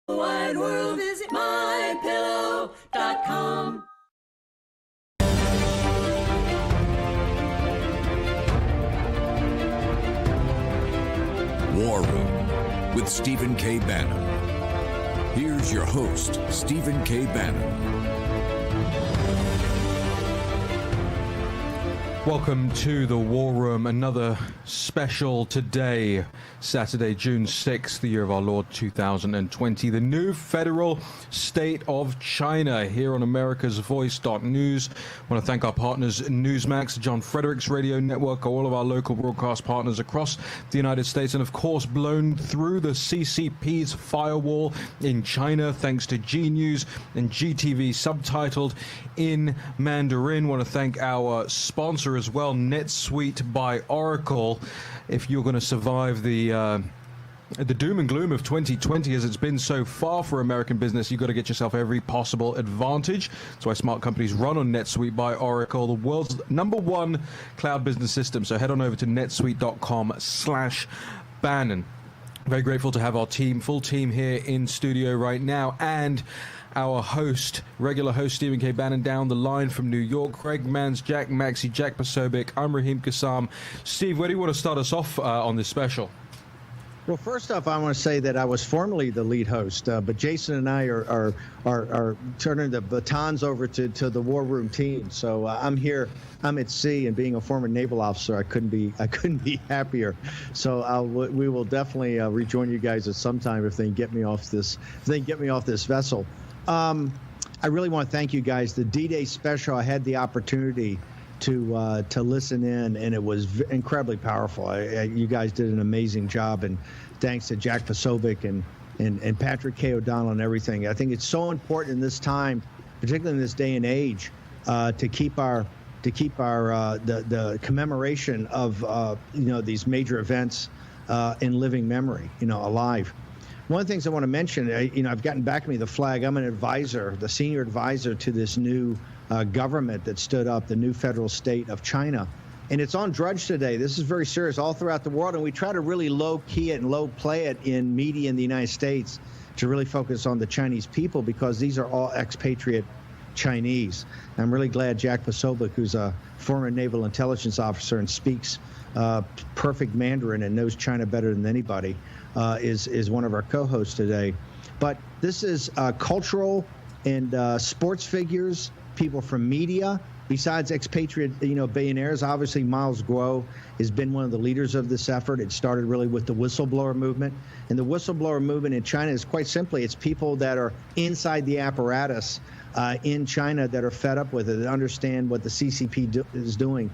Wide world, visit mypillow.com. War Room with Stephen K. Bannon. Here's your host, Stephen K. Bannon. Welcome to the War Room, another special today, Saturday, June 6th, the year of our Lord 2020, the new federal state of China here on America's Voice.News. I want to thank our partners, Newsmax, John Fredericks Radio Network, all of our local broadcast partners across the United States, and of course, blown through the CCP's firewall in China, thanks to G News and GTV subtitled in Mandarin. I want to thank our sponsor as well, NetSuite by Oracle. If you're going to survive the doom and gloom of 2020 as it's been so far for American business, you've got to get yourself every possible advantage. That's why smart companies run on NetSuite by Oracle, the world's #1 cloud business system. So head on over to netsuite.com/Bannon. Very grateful to have our team, full team here in studio right now, and our host, regular host, Stephen K. Bannon, down the line from New York. Craig Mans, Jack Maxey, Jack Posobiec. I'm Raheem Kassam. Steve, where do you want to start us off on this special? Well, first off, I want to say that I was formerly the lead host, but Jason and I are turning the batons over to the War Room team. So I'm here. I'm at sea, and being a former naval officer, I couldn't be happier. So we will definitely rejoin you guys at some time if they can get me off this. If they can get me off this vessel. I really want to thank you guys. The D-Day special, I had the opportunity to listen in, and it was incredibly powerful. You guys did an amazing job, and thanks to Jack Posobiec and Patrick K. O'Donnell and everything. I think it's so important in this time, particularly in this day and age, to keep our the commemoration of these major events in living memory, alive. One of the things I want to mention, I've gotten back to me the flag. I'm an advisor, the senior advisor to this new government that stood up, the new federal state of China. And it's on Drudge today. This is very serious all throughout the world. And we try to really low-key it and low-play it in media in the United States to really focus on the Chinese people, because these are all expatriate Chinese. And I'm really glad Jack Posobiec, who's a former naval intelligence officer and speaks perfect Mandarin and knows China better than anybody, is one of our co-hosts today. But this is cultural and sports figures, people from media, besides expatriate, billionaires. Obviously, Miles Guo has been one of the leaders of this effort. It started really with the whistleblower movement. And the whistleblower movement in China is quite simply, it's people that are inside the apparatus in China that are fed up with it, that understand what the CCP is doing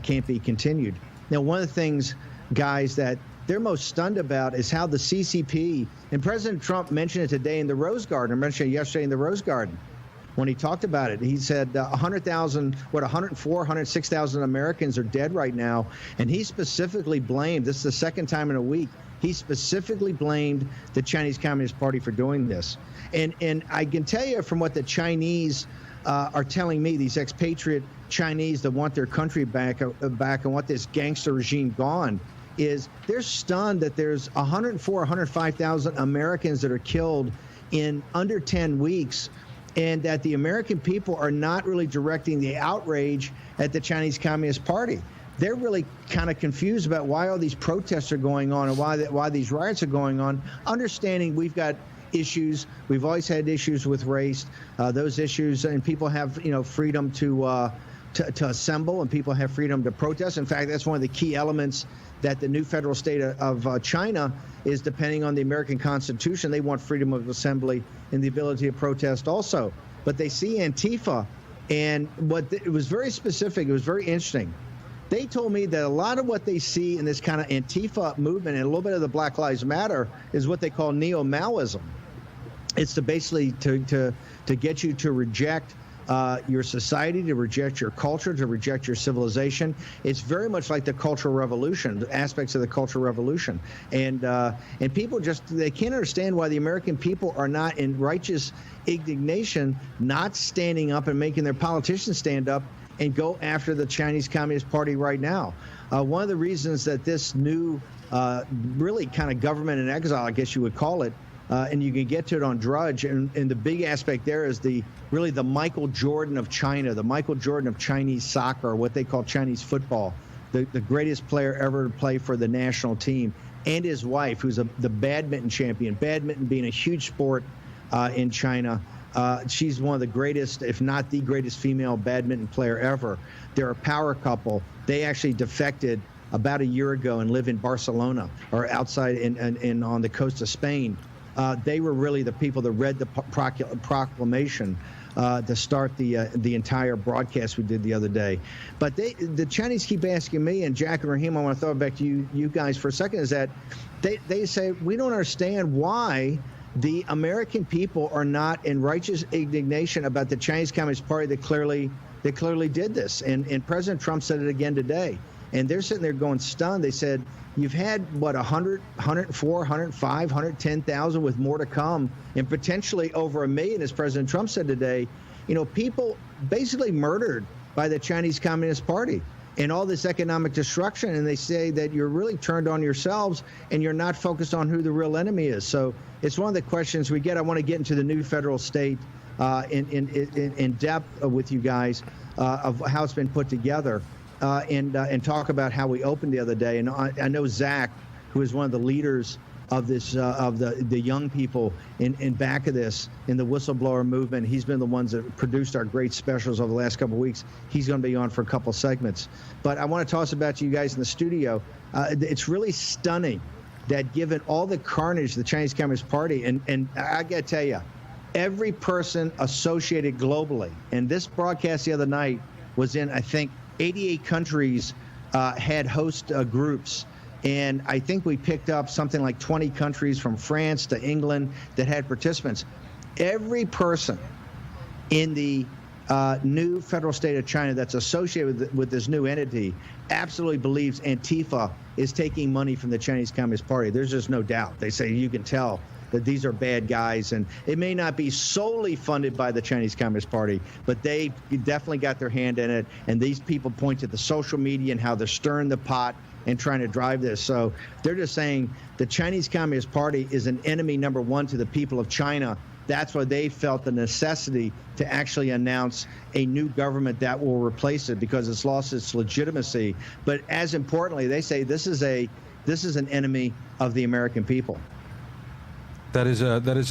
can't be continued. Now, one of the things, guys, that they're most stunned about is how the CCP, and President Trump mentioned it today in the Rose Garden, I mentioned it yesterday in the Rose Garden, when he talked about it. He said 106,000 Americans are dead right now, and he specifically blamed, this is the second time in a week, he specifically blamed the Chinese Communist Party for doing this. And I can tell you from what the Chinese are telling me, these expatriate Chinese that want their country back and want this gangster regime gone, is they're stunned that there's 105,000 Americans that are killed in under 10 weeks, and that the American people are not really directing the outrage at the Chinese Communist Party. They're really kind of confused about why all these protests are going on and why these riots are going on, understanding we've got issues. We've always had issues with race, those issues, and people have freedom to assemble, and people have freedom to protest. In fact, that's one of the key elements that the new federal state of China is depending on the American Constitution. They want freedom of assembly and the ability to protest also. But they see Antifa, and it was very specific. It was very interesting. They told me that a lot of what they see in this kind of Antifa movement and a little bit of the Black Lives Matter is what they call neo-Maoism. It's to basically to get you to reject your society, to reject your culture, to reject your civilization. It's very much like the Cultural Revolution, the aspects of the Cultural Revolution. And people they can't understand why the American people are not in righteous indignation, not standing up and making their politicians stand up and go after the Chinese Communist Party right now. One of the reasons that this new really kind of government in exile, I guess you would call it, and you can get to it on Drudge. And the big aspect there is really the Michael Jordan of China, the Michael Jordan of Chinese soccer, or what they call Chinese football, the greatest player ever to play for the national team, and his wife, who's the badminton champion, badminton being a huge sport in China. She's one of the greatest, if not the greatest, female badminton player ever. They're a power couple. They actually defected about a year ago and live in Barcelona, or outside in on the coast of Spain. They were really the people that read the proclamation to start the entire broadcast we did the other day. But the Chinese keep asking me, and Jack and Raheem, I want to throw it back to you guys for a second, is that they say, we don't understand why the American people are not in righteous indignation about the Chinese Communist Party that clearly did this. And President Trump said it again today. And they're sitting there going stunned. They said, you've had, 100, 104, 105, 110,000 with more to come, and potentially over 1 million, as President Trump said today. People basically murdered by the Chinese Communist Party and all this economic destruction. And they say that you're really turned on yourselves and you're not focused on who the real enemy is. So it's one of the questions we get. I want to get into the new federal state in depth with you guys of how it's been put together. And talk about how we opened the other day. And I know Zach, who is one of the leaders of this, of the young people in back of this, in the whistleblower movement. He's been the ones that produced our great specials over the last couple of weeks. He's going to be on for a couple segments. But I want to toss it back to you guys in the studio. It's really stunning that given all the carnage the Chinese Communist Party, and I got to tell you, every person associated globally, and this broadcast the other night was in, I think, 88 countries had host groups, and I think we picked up something like 20 countries from France to England that had participants. Every person in the new federal state of China that's associated with this new entity absolutely believes Antifa is taking money from the Chinese Communist Party. There's just no doubt. They say you can tell that these are bad guys, and it may not be solely funded by the Chinese Communist Party, but they definitely got their hand in it. And these people point to the social media and how they're stirring the pot and trying to drive this. So they're just saying the Chinese Communist Party is an enemy number one to the people of China. That's why they felt the necessity to actually announce a new government that will replace it, because it's lost its legitimacy. But as importantly, they say this is an enemy of the American people. That is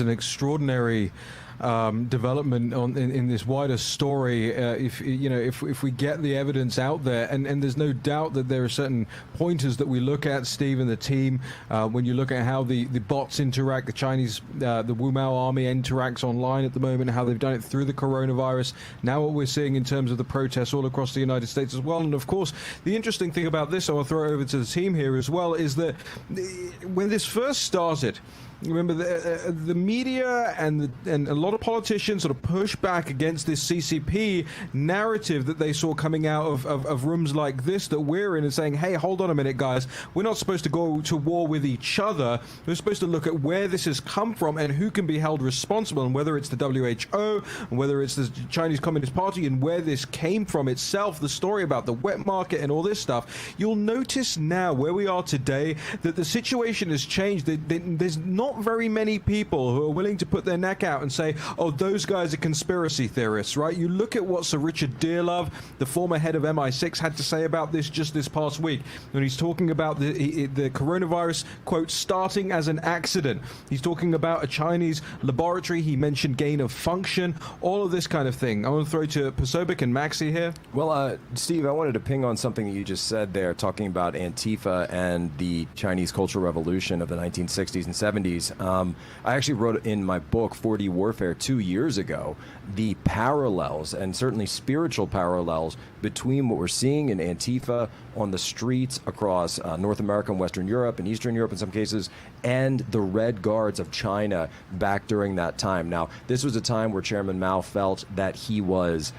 an extraordinary development in this wider story. If we get the evidence out there, and there's no doubt that there are certain pointers that we look at, Steve and the team, when you look at how the bots interact, the Chinese, the Wu Mao army interacts online at the moment, how they've done it through the coronavirus. Now what we're seeing in terms of the protests all across the United States as well. And of course, the interesting thing about this, I'll throw it over to the team here as well, is that when this first started, remember, the media and a lot of politicians sort of pushed back against this CCP narrative that they saw coming out of rooms like this that we're in, and saying, hey, hold on a minute, guys. We're not supposed to go to war with each other. We're supposed to look at where this has come from and who can be held responsible, and whether it's the WHO, and whether it's the Chinese Communist Party, and where this came from itself, the story about the wet market and all this stuff. You'll notice now, where we are today, that the situation has changed. There's not very many people who are willing to put their neck out and say, oh, those guys are conspiracy theorists, right? You look at what Sir Richard Dearlove, the former head of MI6, had to say about this just this past week, when he's talking about the coronavirus, quote, starting as an accident. He's talking about a Chinese laboratory. He mentioned gain of function, all of this kind of thing. I want to throw to Posobiec and Maxi here. Well, Steve, I wanted to ping on something that you just said there, talking about Antifa and the Chinese Cultural Revolution of the 1960s and 70s. I actually wrote in my book, 4D Warfare, 2 years ago, the parallels, and certainly spiritual parallels, between what we're seeing in Antifa on the streets across North America and Western Europe and Eastern Europe in some cases, and the Red Guards of China back during that time. Now, this was a time where Chairman Mao felt that he was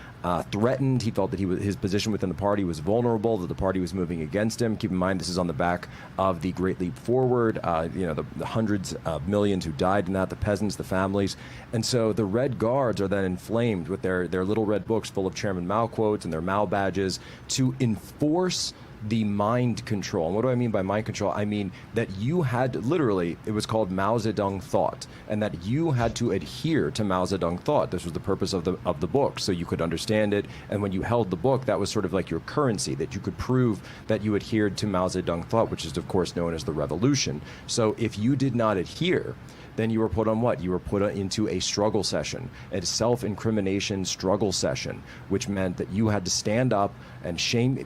threatened. He felt that his position within the party was vulnerable, that the party was moving against him. Keep in mind, this is on the back of the Great Leap Forward, the hundreds of millions who died in that, the peasants, the families. And so the Red Guards are then inflamed with their little red books full of Chairman Mao quotes and their Mao badges to enforce the mind control. And what do I mean by mind control? I mean that you had literally, it was called Mao Zedong thought, and that you had to adhere to Mao Zedong thought. This was the purpose of the book, so you could understand it. And when you held the book, that was sort of like your currency, that you could prove that you adhered to Mao Zedong thought, which is of course known as the revolution. So if you did not adhere, then you were put on what? You were put into a struggle session, a self-incrimination struggle session, which meant that you had to stand up and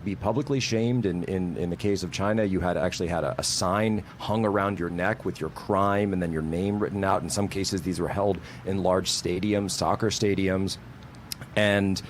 be publicly shamed. In the case of China, you had actually had a sign hung around your neck with your crime and then your name written out. In some cases, these were held in large stadiums, soccer stadiums, and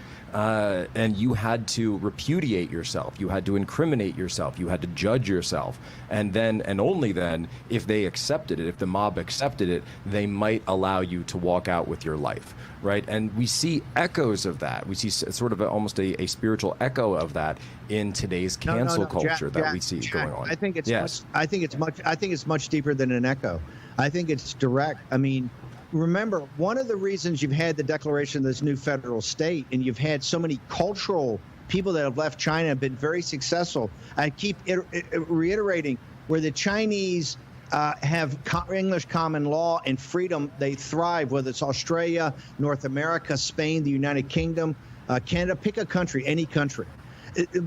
you had to repudiate yourself. You had to incriminate yourself. You had to judge yourself. And then, and only then, if they accepted it, if the mob accepted it, they might allow you to walk out with your life, right? And we see echoes of that. We see sort of almost a spiritual echo of that in today's cancel culture that we see going on. I think it's I think it's much deeper than an echo. I think it's direct. I mean, remember, one of the reasons you've had the declaration of this new federal state and you've had so many cultural people that have left China have been very successful. I keep reiterating, where the Chinese have English common law and freedom, they thrive, whether it's Australia, North America, Spain, the United Kingdom, Canada, pick a country, any country.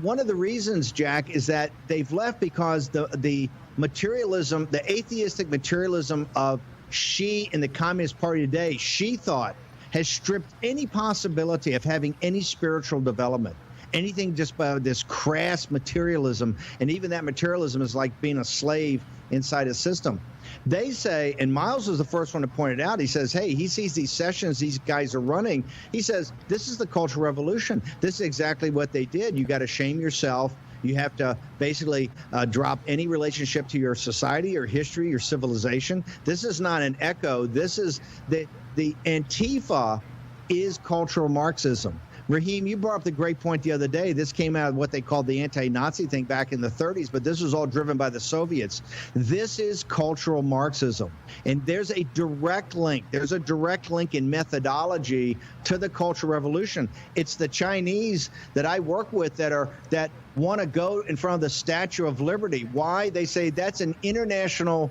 One of the reasons, Jack, is that they've left because the materialism, the atheistic materialism of Xi and the Communist Party today, Xi thought, has stripped any possibility of having any spiritual development, anything just by this crass materialism. And even that materialism is like being a slave inside a system. They say, and Miles was the first one to point it out, he says, hey, he sees these sessions these guys are running. He says, this is the Cultural Revolution. This is exactly what they did. You got to shame yourself. You have to basically drop any relationship to your society, your history, your civilization. This is not an echo. This is the Antifa is cultural Marxism. Raheem, you brought up the great point the other day. This came out of what they called the anti-Nazi thing back in the 30s, but this was all driven by the Soviets. This is cultural Marxism. And there's a direct link. There's a direct link in methodology to the Cultural Revolution. It's the Chinese that I work with that want to go in front of the Statue of Liberty. Why? They say that's an international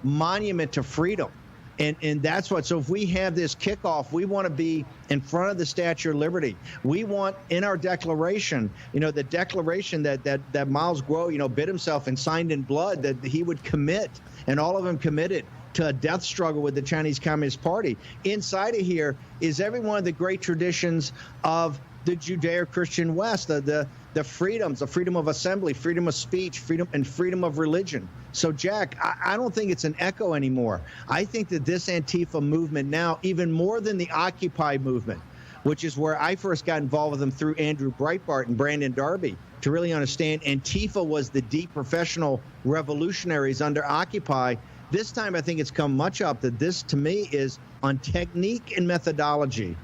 monument to freedom. And that's what, so if we have this kickoff, we want to be in front of the Statue of Liberty. We want in our declaration, the declaration that Miles Guo, bid himself and signed in blood that he would commit, and all of them committed to a death struggle with the Chinese Communist Party. Inside of here is every one of the great traditions of the Judeo-Christian West, the freedoms, the freedom of assembly, freedom of speech, freedom of religion. So, Jack, I don't think it's an echo anymore. I think that this Antifa movement now, even more than the Occupy movement, which is where I first got involved with them through Andrew Breitbart and Brandon Darby, to really understand Antifa was the deep professional revolutionaries under Occupy. This time, I think it's come much up that this, to me, is on technique and methodology,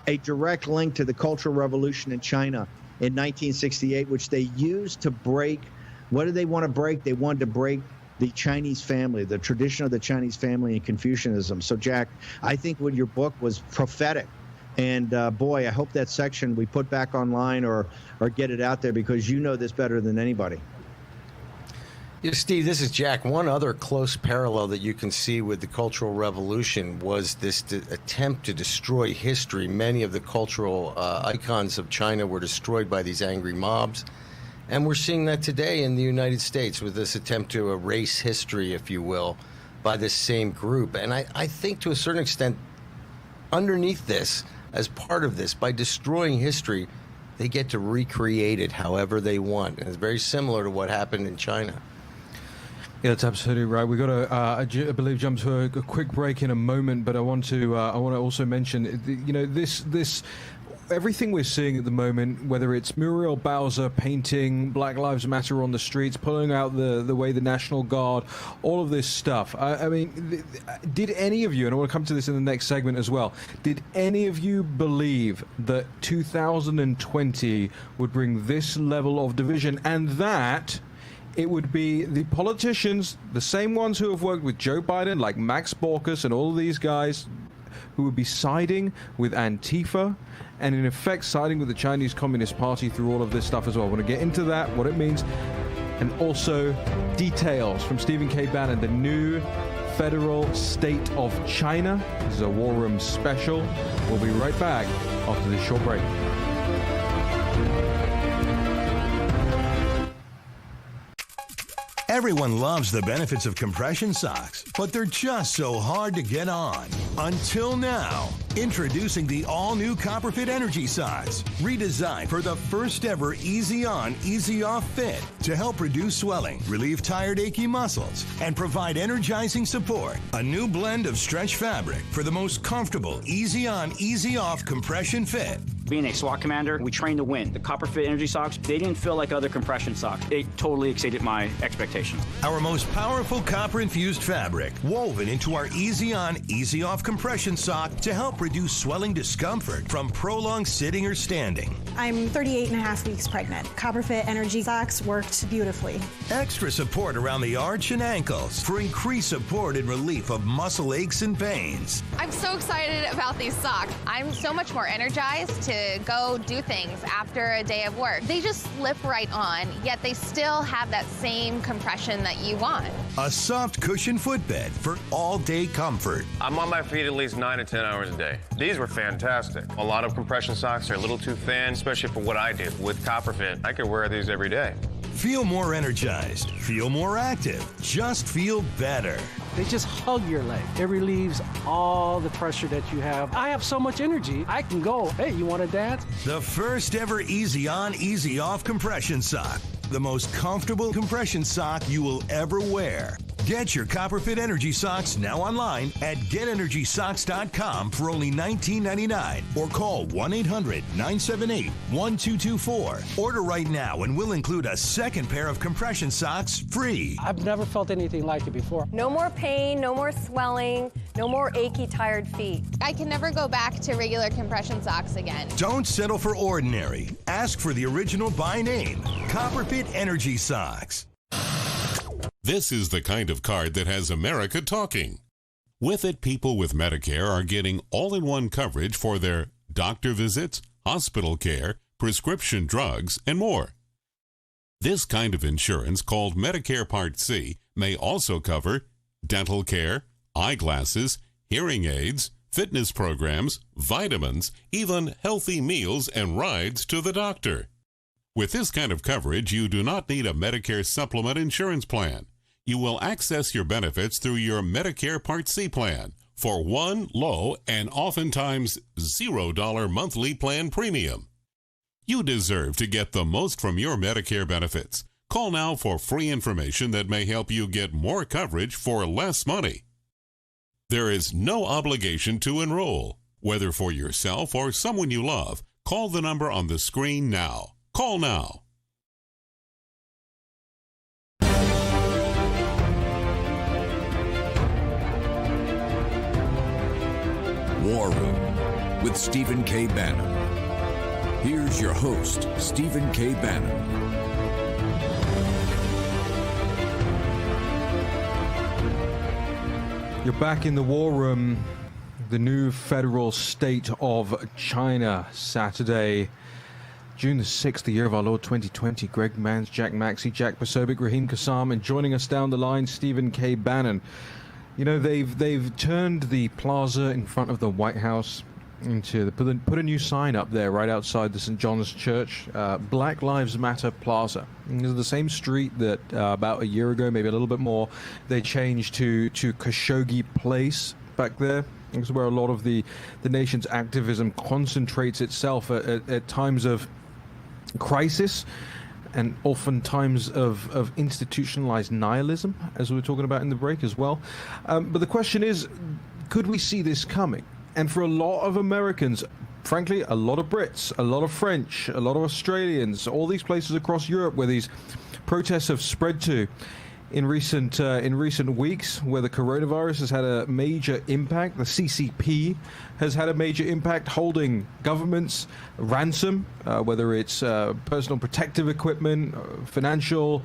a direct link to the Cultural Revolution in China in 1968, which they used to break. What did they want to break? They wanted to break the Chinese family, the tradition of the Chinese family and Confucianism. So, Jack, I think what your book was prophetic. And, boy, I hope that section we put back online or get it out there, because you know this better than anybody. Yeah, Steve, this is Jack. One other close parallel that you can see with the Cultural Revolution was this attempt to destroy history. Many of the cultural icons of China were destroyed by these angry mobs. And we're seeing that today in the United States with this attempt to erase history, if you will, by this same group. And I think to a certain extent, underneath this, as part of this, by destroying history, they get to recreate it however they want. And it's very similar to what happened in China. Yeah, that's absolutely right. We've got to, I believe, jump to a quick break in a moment, but I want to also mention, this everything we're seeing at the moment, whether it's Muriel Bowser painting Black Lives Matter on the streets, pulling out the way the National Guard, all of this stuff. I mean, did any of you, and I want to come to this in the next segment as well, did any of you believe that 2020 would bring this level of division, and that it would be the politicians, the same ones who have worked with Joe Biden, like Max Baucus and all of these guys, who would be siding with Antifa and in effect siding with the Chinese Communist Party through all of this stuff as well. I want to get into that, what it means, and also details from Stephen K. Bannon, the new federal state of China. This is a War Room special. We'll be right back after this short break. Everyone loves the benefits of compression socks, but they're just so hard to get on. Until now. Introducing the all-new Copperfit Energy Socks, redesigned for the first ever easy on, easy off fit to help reduce swelling, relieve tired, achy muscles, and provide energizing support. A new blend of stretch fabric for the most comfortable, easy on, easy off compression fit. Being a SWAT commander, we train to win. The Copperfit Energy Socks, they didn't feel like other compression socks. They totally exceeded my expectations. Our most powerful copper-infused fabric, woven into our easy-on, easy-off compression sock to help reduce swelling discomfort from prolonged sitting or standing. I'm 38 and a half weeks pregnant. Copperfit Energy Socks worked beautifully. Extra support around the arch and ankles for increased support and relief of muscle aches and pains. I'm so excited about these socks. I'm so much more energized to go do things after a day of work. They just slip right on, yet they still have that same compression that you want. A soft cushion footbed for all-day comfort. I'm on my feet at least 9 to 10 hours a day. These were fantastic. A lot of compression socks are a little too thin, especially for what I do. With Copperfit, I could wear these every day. Feel more energized. Feel more active. Just feel better. They just hug your leg. It relieves all the pressure that you have. I have so much energy, I can go, hey, you want to dance? The first ever easy on, easy off compression sock. The most comfortable compression sock you will ever wear. Get your Copperfit Energy Socks now online at GetEnergySocks.com for only $19.99 or call 1-800-978-1224. Order right now and we'll include a second pair of compression socks free. I've never felt anything like it before. No more pain, no more swelling, no more achy, tired feet. I can never go back to regular compression socks again. Don't settle for ordinary. Ask for the original by name, Copperfit Energy Socks. This is the kind of card that has America talking. With it, people with Medicare are getting all-in-one coverage for their doctor visits, hospital care, prescription drugs, and more. This kind of insurance, called Medicare Part C, may also cover dental care, eyeglasses, hearing aids, fitness programs, vitamins, even healthy meals and rides to the doctor. With this kind of coverage, you do not need a Medicare supplement insurance plan. You will access your benefits through your Medicare Part C plan for one low and oftentimes $0 monthly plan premium. You deserve to get the most from your Medicare benefits. Call now for free information that may help you get more coverage for less money. There is no obligation to enroll. Whether for yourself or someone you love, call the number on the screen now. Call now. War Room with Stephen K. Bannon. Here's your host, Stephen K. Bannon. You're back in the War Room. The new federal state of China, Saturday, June the 6th, the year of our Lord 2020. Greg Manns, Jack Maxey, Jack Posobiec, Raheem Kassam, and joining us down the line, Stephen K. Bannon. You know, they've turned the plaza in front of the White House into put a new sign up there right outside the St. John's Church, Black Lives Matter Plaza. And this is the same street that about a year ago, maybe a little bit more, they changed to Khashoggi Place back there. This is where a lot of the nation's activism concentrates itself at times of crisis and often times of institutionalized nihilism, as we were talking about in the break as well. But the question is, could we see this coming? And for a lot of Americans, frankly, a lot of Brits, a lot of French, a lot of Australians, all these places across Europe where these protests have spread to, in recent weeks, where the coronavirus has had a major impact. The CCP has had a major impact, holding governments ransom, whether it's personal protective equipment, financial,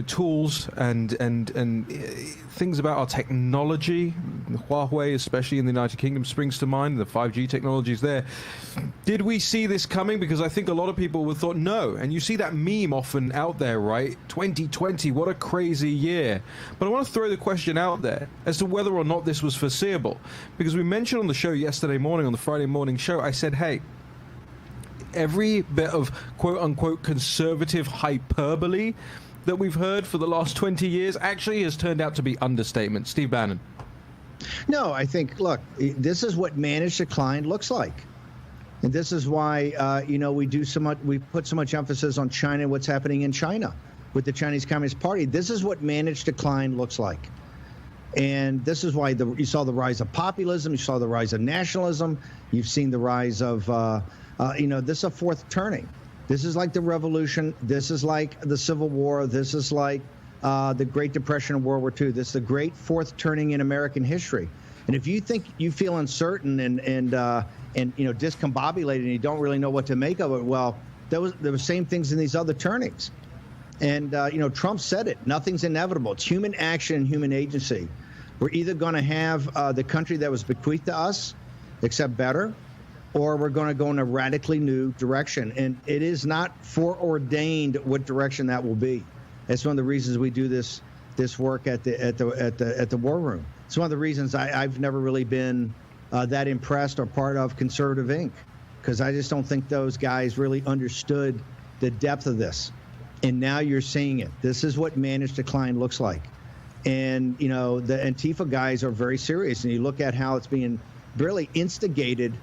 tools, and things about our technology. Huawei, especially in the United Kingdom, springs to mind. The 5G technology is there. Did we see this coming? Because I think a lot of people would thought no. And you see that meme often out there, right? 2020, what a crazy year. But I want to throw the question out there as to whether or not this was foreseeable. Because we mentioned on the show yesterday morning, on the Friday morning show, I said, hey, every bit of quote-unquote conservative hyperbole that we've heard for the last 20 years actually has turned out to be understatement. Steve Bannon. No, I think, look, this is what managed decline looks like. And this is why, we put so much emphasis on China and what's happening in China with the Chinese Communist Party. This is what managed decline looks like. And this is why you saw the rise of populism, you saw the rise of nationalism, you've seen the rise of, this is a fourth turning. This is like the revolution. This is like the Civil War. This is like the Great Depression of World War II. This is the great fourth turning in American history. And if you think you feel uncertain and discombobulated and you don't really know what to make of it, well, there was the same things in these other turnings. And Trump said it. Nothing's inevitable. It's human action and human agency. We're either going to have the country that was bequeathed to us, except better, or we're going to go in a radically new direction. And it is not foreordained what direction that will be. That's one of the reasons we do this work at the War Room. It's one of the reasons I've never really been that impressed or part of Conservative Inc., because I just don't think those guys really understood the depth of this. And now you're seeing it. This is what managed decline looks like. And, the Antifa guys are very serious. And you look at how it's being really instigated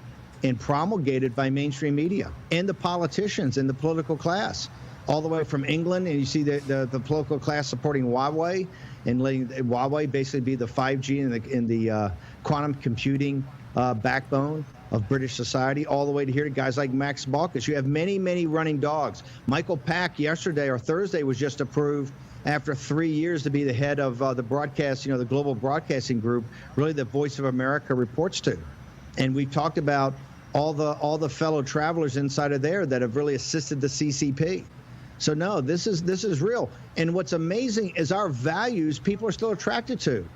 and promulgated by mainstream media and the politicians and the political class, all the way from England. And you see the political class supporting Huawei and letting Huawei basically be the 5G and the quantum computing backbone of British society, all the way to here to guys like Max Balkus. You have many, many running dogs. Michael Pack yesterday or Thursday was just approved after 3 years to be the head of the broadcast, the global broadcasting group, really the Voice of America reports to. And we talked about all the fellow travelers inside of there that have really assisted the CCP. So no, this is real. And what's amazing is our values people are still attracted to.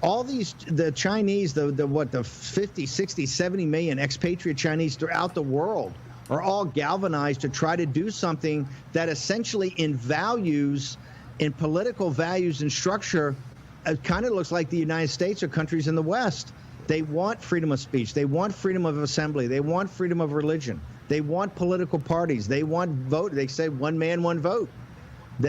All the Chinese, the 50, 60, 70 million expatriate Chinese throughout the world are all galvanized to try to do something that essentially in values, in political values and structure, it kind of looks like the United States or countries in the West. They want freedom of speech. They want freedom of assembly. They want freedom of religion. They want political parties. They want vote. They say one man, one vote.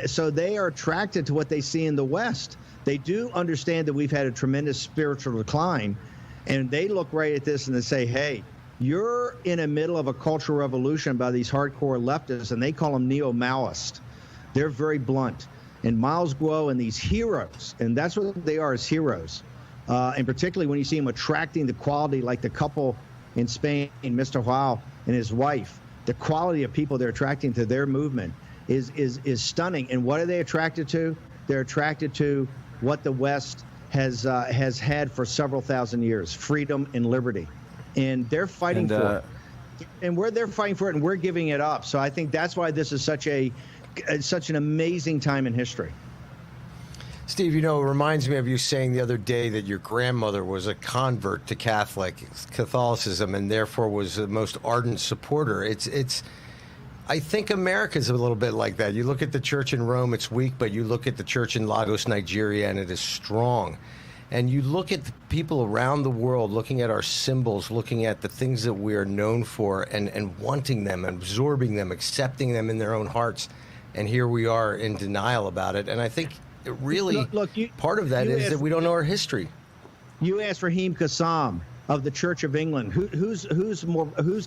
So they are attracted to what they see in the West. They do understand that we've had a tremendous spiritual decline, and they look right at this and they say, hey, you're in the middle of a cultural revolution by these hardcore leftists, and they call them neo-Maoists. They're very blunt. And Miles Guo and these heroes, and that's what they are, as heroes. And particularly when you see them attracting the quality, like the couple in Spain, Mr. Hual and his wife, the quality of people they're attracting to their movement is stunning. And what are they attracted to? They're attracted to what the West has had for several thousand years: freedom and liberty. And they're fighting for it. And they're fighting for it, and we're giving it up. So I think that's why this is such an amazing time in history. Steve, it reminds me of you saying the other day that your grandmother was a convert to Catholicism and therefore was the most ardent supporter. I think America's a little bit like that. You look at the church in Rome, it's weak, but you look at the church in Lagos, Nigeria, and it is strong. And you look at the people around the world, looking at our symbols, looking at the things that we are known for, and wanting them, absorbing them, accepting them in their own hearts. And here we are in denial about it. And I think really part of that is that we don't know our history. You asked Raheem Kassam of the Church of England, who's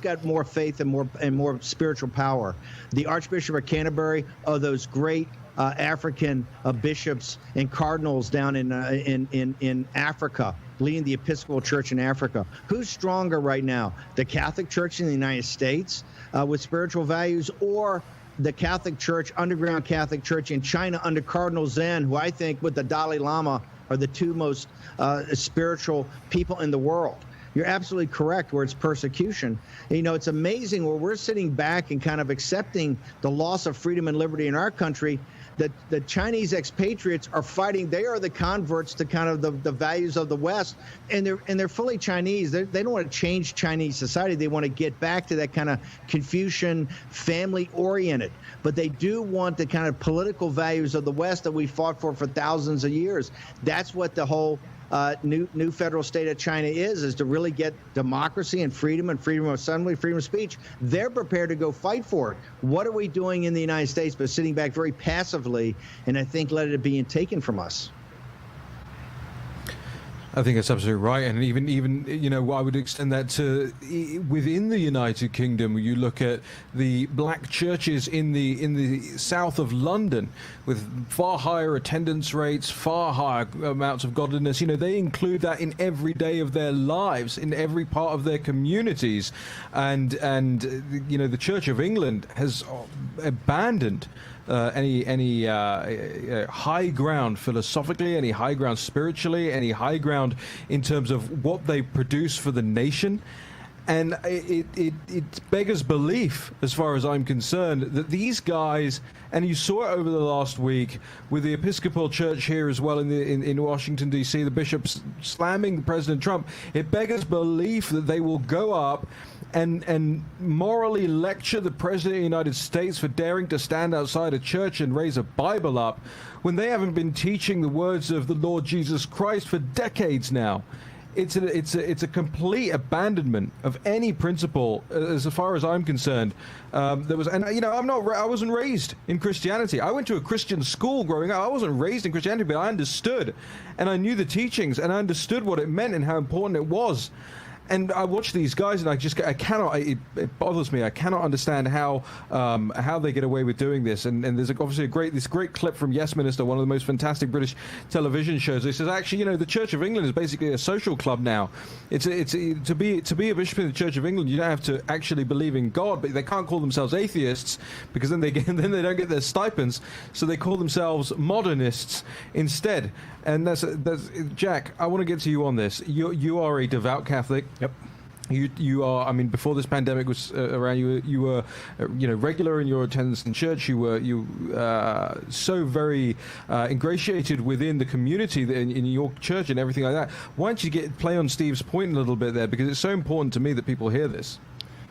got more faith and more spiritual power, the Archbishop of Canterbury or those great African bishops and cardinals down in Africa, leading the Episcopal Church in Africa? Who's stronger right now, the Catholic Church in the United States with spiritual values, or the Catholic Church, underground Catholic Church in China under Cardinal Zen, who I think with the Dalai Lama are the two most spiritual people in the world. You're absolutely correct where it's persecution. You know, it's amazing where we're sitting back and kind of accepting the loss of freedom and liberty in our country, that the Chinese expatriates are fighting. They are the converts to kind of the values of the West, and they're fully Chinese. They don't want to change Chinese society. They want to get back to that kind of Confucian, family-oriented. But they do want the kind of political values of the West that we fought for thousands of years. That's what the whole new federal state of China is to really get democracy and freedom of assembly, freedom of speech. They're prepared to go fight for it. What are we doing in the United States but sitting back very passively and I think let it be taken from us? I think that's absolutely right, and even you know, I would extend that to within the United Kingdom. You look at the black churches in the south of London with far higher attendance rates, far higher amounts of godliness. You know, they include that in every day of their lives, in every part of their communities, and you know, the Church of England has abandoned any high ground philosophically, any high ground spiritually, any high ground in terms of what they produce for the nation. And it beggars belief, as far as I'm concerned, that these guys, and you saw it over the last week with the Episcopal Church here as well in Washington, D.C., the bishops slamming President Trump, it beggars belief that they will go up and morally lecture the President of the United States for daring to stand outside a church and raise a Bible up when they haven't been teaching the words of the Lord Jesus Christ for decades now. It's a complete abandonment of any principle, as far as I'm concerned. There was, and you know, I wasn't raised in Christianity. I went to a Christian school growing up. I wasn't raised in Christianity, but I understood, and I knew the teachings, and I understood what it meant and how important it was. And I watch these guys, and I cannot. It bothers me. I cannot understand how they get away with doing this. And there's obviously this great clip from Yes Minister, one of the most fantastic British television shows. It says, actually, you know, the Church of England is basically a social club now. It's to be a bishop in the Church of England, you don't have to actually believe in God, but they can't call themselves atheists because then they don't get their stipends. So they call themselves modernists instead. And that's Jack. I want to get to you on this. You are a devout Catholic. Yep. You are. I mean, before this pandemic was around, you were you know, regular in your attendance in church. You were so very ingratiated within the community in your church and everything like that. Why don't you play on Steve's point a little bit there, because it's so important to me that people hear this.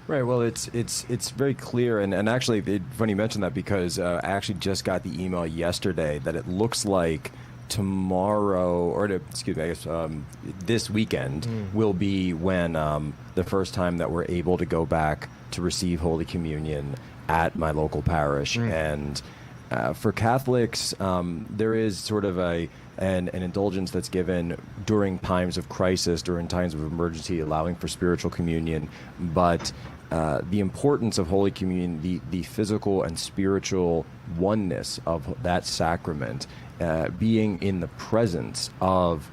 Right. Well, it's very clear, and actually, funny you mentioned that, because I actually just got the email yesterday that it looks like this weekend will be when the first time that we're able to go back to receive Holy Communion at my local parish. And for Catholics, there is sort of an indulgence that's given during times of crisis, during times of emergency, allowing for spiritual communion. But the importance of Holy Communion, the physical and spiritual oneness of that sacrament, being in the presence of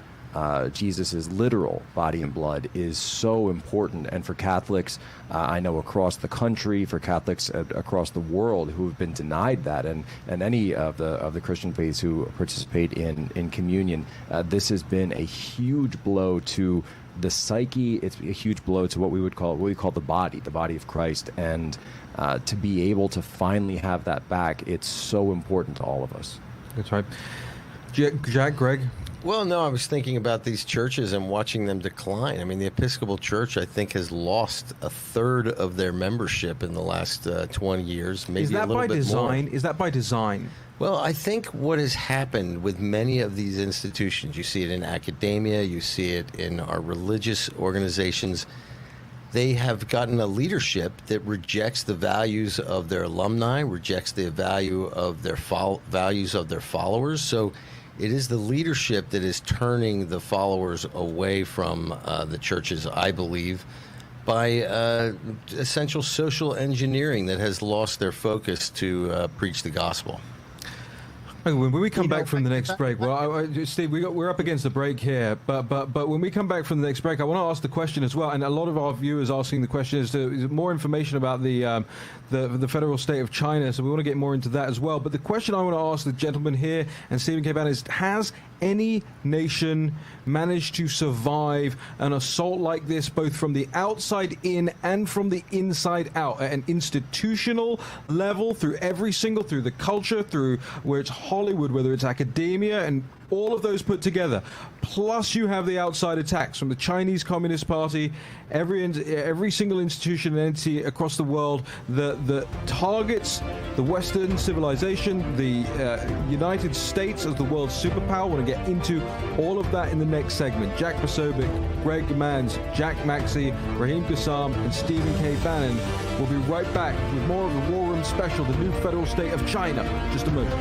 Jesus' literal body and blood, is so important. And for Catholics, I know across the country, for Catholics across the world who have been denied that, and any of the Christian faiths who participate in communion, this has been a huge blow to the psyche. It's a huge blow to what we call the body of Christ. And to be able to finally have that back, it's so important to all of us. That's right. Jack, Greg? Well, no, I was thinking about these churches and watching them decline. I mean, the Episcopal Church, I think, has lost a third of their membership in the last 20 years, maybe a little bit more. Is that by design? Well, I think what has happened with many of these institutions, you see it in academia, you see it in our religious organizations, they have gotten a leadership that rejects the values of their alumni, rejects the value of their values of their followers. So it is the leadership that is turning the followers away from the churches, I believe, by essential social engineering that has lost their focus to preach the gospel. When we come back from the next break, well, Steve, we're up against the break here, but when we come back from the next break, I want to ask the question as well, and a lot of our viewers asking the question is more information about the federal state of China, so we want to get more into that as well. But the question I want to ask the gentleman here and Stephen K. Bannon is, has any nation managed to survive an assault like this, both from the outside in and from the inside out, at an institutional level, through the culture, through where it's Hollywood, whether it's academia, and all of those put together? Plus you have the outside attacks from the Chinese Communist Party, every single institution and entity across the world that targets the Western civilization, the United States as the world's superpower. I want to get into all of that in the next segment. Jack Posobiec, Greg Manns, Jack Maxey, Raheem Kassam, and Stephen K. Bannon. We'll be right back with more of the War Room Special, the new federal state of China. Just a moment.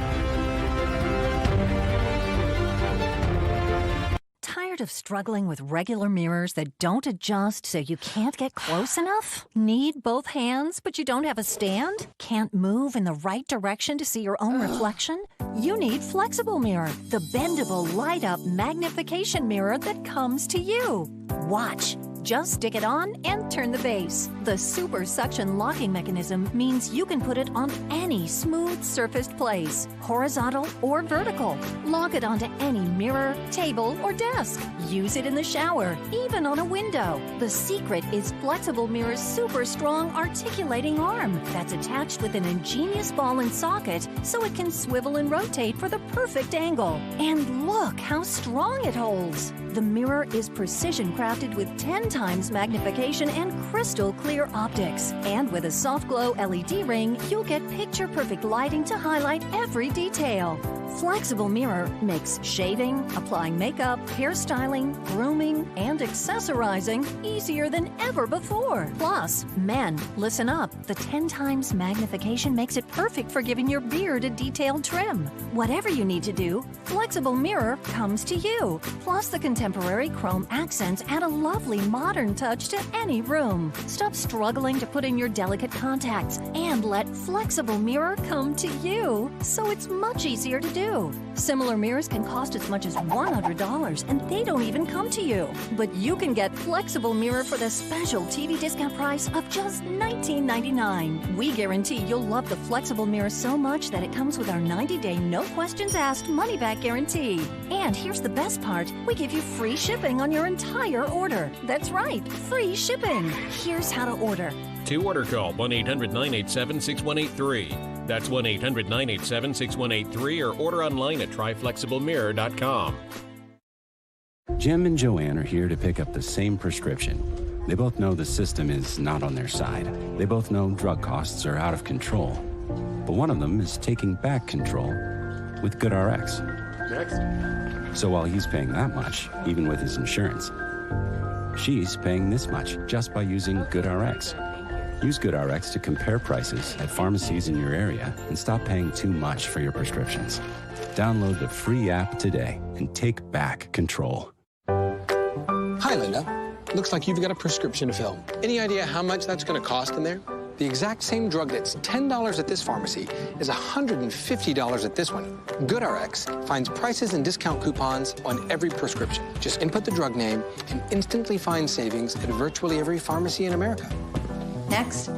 Tired of struggling with regular mirrors that don't adjust so you can't get close enough? Need both hands but you don't have a stand? Can't move in the right direction to see your own reflection? You need Flexible Mirror, the bendable, light-up magnification mirror that comes to you. Watch. Just stick it on and turn the base. The super suction locking mechanism means you can put it on any smooth surfaced place, horizontal or vertical. Lock it onto any mirror, table, or desk. Use it in the shower, even on a window. The secret is Flexible Mirror's super strong articulating arm that's attached with an ingenious ball and socket so it can swivel and rotate for the perfect angle. And look how strong it holds. The mirror is precision crafted with 10 times magnification and crystal clear optics. And with a soft glow LED ring, you'll get picture-perfect lighting to highlight every detail. Flexible Mirror makes shaving, applying makeup, hairstyling, grooming, and accessorizing easier than ever before. Plus, men, listen up. The 10 times magnification makes it perfect for giving your beard a detailed trim. Whatever you need to do, Flexible Mirror comes to you. Plus, the contemporary chrome accents add a lovely modern touch to any room. Stop struggling to put in your delicate contacts and let Flexible Mirror come to you, so it's much easier to do. Similar mirrors can cost as much as $100, and they don't even come to you. But you can get Flexible Mirror for the special TV discount price of just $19.99. We guarantee you'll love the Flexible Mirror so much that it comes with our 90-day, no questions asked money-back guarantee. And here's the best part. We give you free shipping on your entire order. That's right, free shipping. Here's how to order. To order, call 1-800-987-6183. That's 1-800-987-6183, or order online at tryflexiblemirror.com. Jim and Joanne are here to pick up the same prescription. They both know the system is not on their side. They both know drug costs are out of control. But one of them is taking back control with GoodRx. Next. So while he's paying that much, even with his insurance, she's paying this much just by using GoodRx. Use GoodRx to compare prices at pharmacies in your area and stop paying too much for your prescriptions. Download the free app today and take back control. Hi, Linda. Looks like you've got a prescription to fill. Any idea how much that's going to cost in there? The exact same drug that's $10 at this pharmacy is $150 at this one. GoodRx finds prices and discount coupons on every prescription. Just input the drug name and instantly find savings at virtually every pharmacy in America. Next.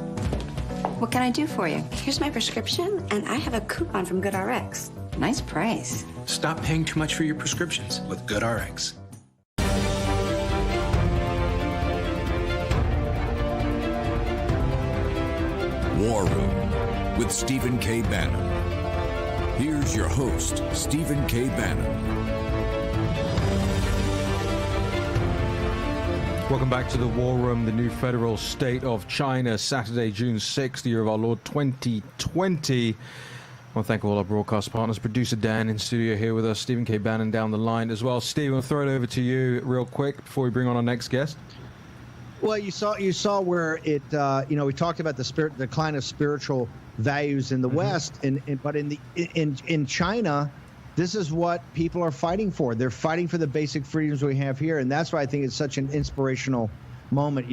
What can I do for you? Here's my prescription, and I have a coupon from GoodRx. Nice price. Stop paying too much for your prescriptions with GoodRx. War Room with Stephen K. Bannon. Here's your host, Stephen K. Bannon. Welcome back to the War Room, the new federal state of China, Saturday, June 6th, the year of our Lord 2020. I want to thank all our broadcast partners, producer Dan in studio here with us, Stephen K. Bannon down the line as well. Steve, I'll throw it over to you real quick before we bring on our next guest. Well, you saw where it, we talked about the decline of spiritual values in the West, but in China, this is what people are fighting for. They're fighting for the basic freedoms we have here, and that's why I think it's such an inspirational moment.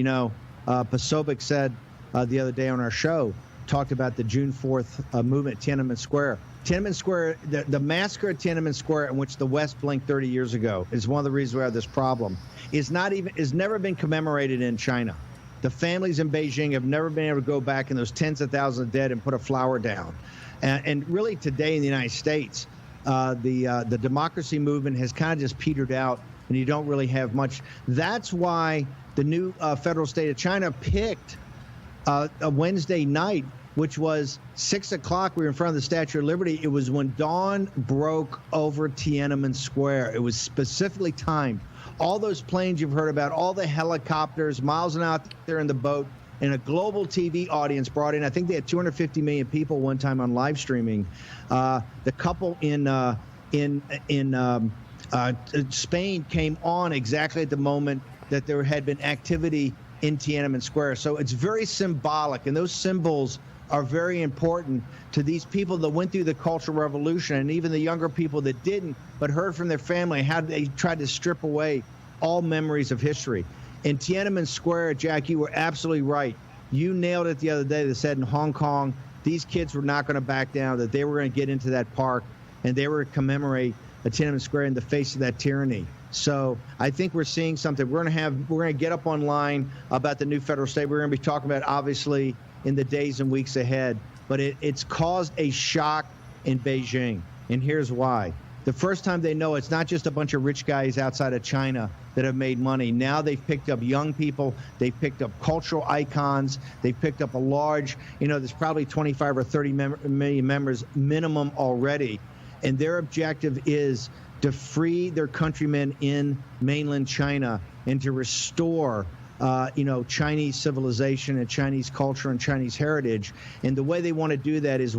Posobiec said the other day on our show talked about the June 4th movement at Tiananmen Square. Tiananmen Square, the massacre at Tiananmen Square, in which the West blinked 30 years ago, is one of the reasons we have this problem. Is never been commemorated in China. The families in Beijing have never been able to go back in those tens of thousands of dead and put a flower down. And really today in the United States, the democracy movement has kind of just petered out, and you don't really have much. That's why the new federal state of China picked a Wednesday night, which was 6 o'clock. We were in front of the Statue of Liberty. It was when dawn broke over Tiananmen Square. It was specifically timed. All those planes you've heard about, all the helicopters, miles and out there in the boat, and a global TV audience brought in. I think they had 250 million people one time on live streaming. The couple in Spain came on exactly at the moment that there had been activity in Tiananmen Square. So it's very symbolic, and those symbols are very important to these people that went through the Cultural Revolution, and even the younger people that didn't, but heard from their family how they tried to strip away all memories of history. In Tiananmen Square, Jack, you were absolutely right. You nailed it the other day. They said in Hong Kong, these kids were not going to back down, that they were going to get into that park, and they were going to commemorate Tiananmen Square in the face of that tyranny. So I think we're seeing something. We're going to get up online about the new federal state. We're going to be talking about, obviously, in the days and weeks ahead. But it's caused a shock in Beijing, and here's why. The first time they know it's not just a bunch of rich guys outside of China that have made money. Now they've picked up young people. They've picked up cultural icons. They've picked up a large, there's probably 25 or 30 million members minimum already. And their objective is to free their countrymen in mainland China and to restore Chinese civilization and Chinese culture and Chinese heritage. And the way they want to do that is the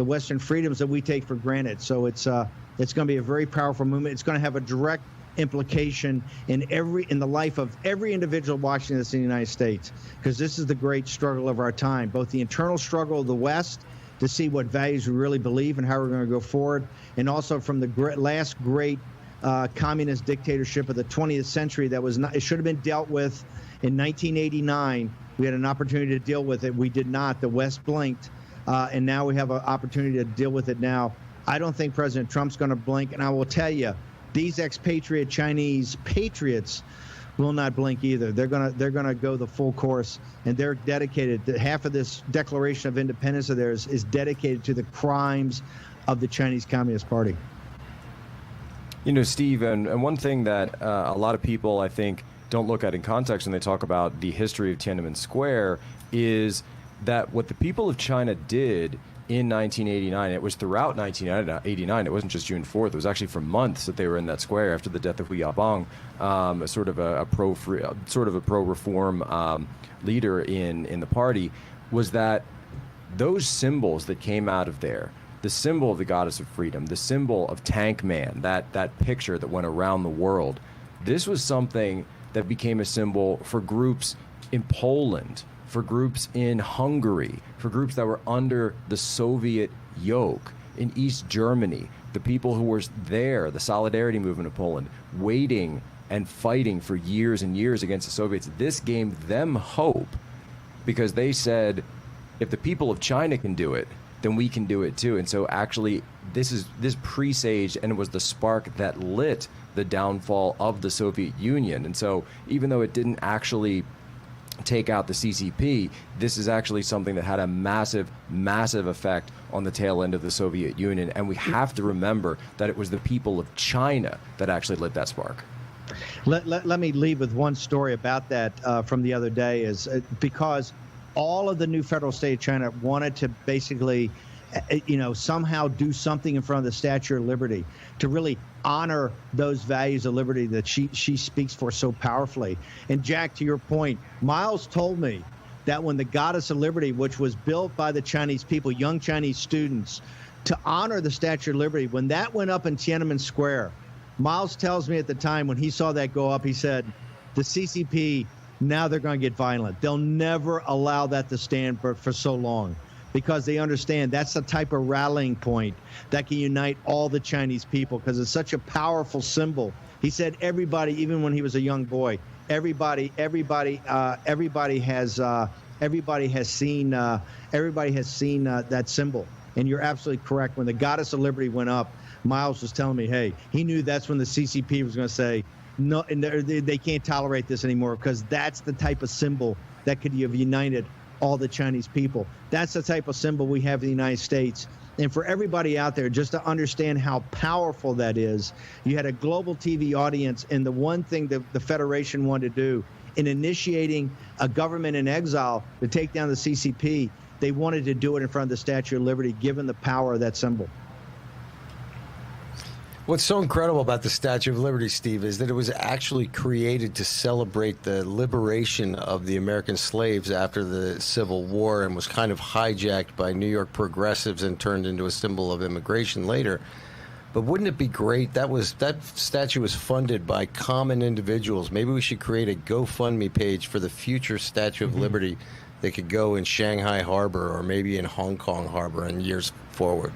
Western freedoms that we take for granted. So it's going to be a very powerful movement. It's going to have a direct implication in the life of every individual watching this in the United States, because this is the great struggle of our time, both the internal struggle of the West to see what values we really believe and how we're going to go forward, and also from the last great communist dictatorship of the 20th century it should have been dealt with in 1989. We had an opportunity to deal with it. We did not. The West blinked, and now we have an opportunity to deal with it now. I don't think President Trump's going to blink, and I will tell you, these expatriate Chinese patriots will not blink either. They're gonna go the full course, and they're dedicated. Half of this Declaration of Independence of theirs is dedicated to the crimes of the Chinese Communist Party. Steve, and one thing that a lot of people, I think, don't look at in context when they talk about the history of Tiananmen Square is that what the people of China did in 1989, it was throughout 1989. It wasn't just June 4th. It was actually for months that they were in that square after the death of Hu Yaobang, sort of a pro-reform leader in the party, was that those symbols that came out of there, the symbol of the goddess of freedom, the symbol of Tank Man, that picture that went around the world, this was something that became a symbol for groups in Poland, for groups in Hungary, for groups that were under the Soviet yoke in East Germany, the people who were there, the Solidarity Movement of Poland, waiting and fighting for years and years against the Soviets. This gave them hope because they said, if the people of China can do it, then we can do it too. And so actually this presaged, and it was the spark that lit the downfall of the Soviet Union. And so even though it didn't actually take out the CCP, this is actually something that had a massive, massive effect on the tail end of the Soviet Union. And we have to remember that it was the people of China that actually lit that spark. Let me leave with one story about that from the other day, is because all of the new federal state of China wanted to basically, somehow do something in front of the Statue of Liberty to really honor those values of liberty that she speaks for so powerfully. And Jack, to your point, Miles told me that when the Goddess of Liberty, which was built by the Chinese people, young Chinese students, to honor the Statue of Liberty, when that went up in Tiananmen Square, Miles tells me at the time when he saw that go up, he said, the CCP, now they're going to get violent. They'll never allow that to stand for so long, because they understand that's the type of rallying point that can unite all the Chinese people, because it's such a powerful symbol. He said everybody, even when he was a young boy, everybody has everybody has seen that symbol. And you're absolutely correct. When the Goddess of Liberty went up, Miles was telling me, hey, he knew that's when the CCP was going to say, no, and they can't tolerate this anymore, because that's the type of symbol that could have united all the Chinese people. That's the type of symbol we have in the United States. And for everybody out there, just to understand how powerful that is, you had a global TV audience, and the one thing that the Federation wanted to do in initiating a government in exile to take down the CCP, they wanted to do it in front of the Statue of Liberty, given the power of that symbol. What's so incredible about the Statue of Liberty, Steve, is that it was actually created to celebrate the liberation of the American slaves after the Civil War, and was kind of hijacked by New York progressives and turned into a symbol of immigration later. But wouldn't it be great? That statue was funded by common individuals. Maybe we should create a GoFundMe page for the future Statue of Liberty that could go in Shanghai Harbor or maybe in Hong Kong Harbor in years forward.